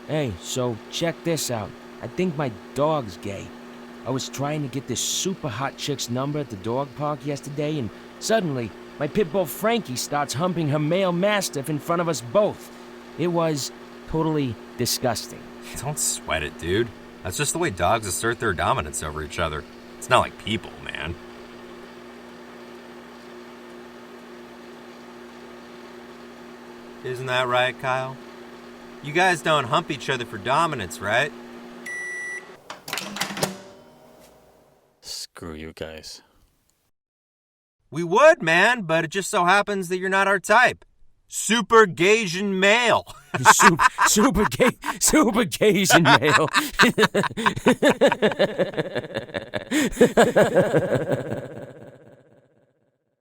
Hey, so check this out. I think my dog's gay. I was trying to get this super hot chick's number at the dog park yesterday, and suddenly, my pit bull Frankie starts humping her male mastiff in front of us both. It was totally disgusting. Don't sweat it, dude. That's just the way dogs assert their dominance over each other. It's not like people, man. Isn't that right, Kyle? You guys don't hump each other for dominance, right? Screw you guys. We would, man, but it just so happens that you're not our type. Super Gaysian male. Super Gaysian male.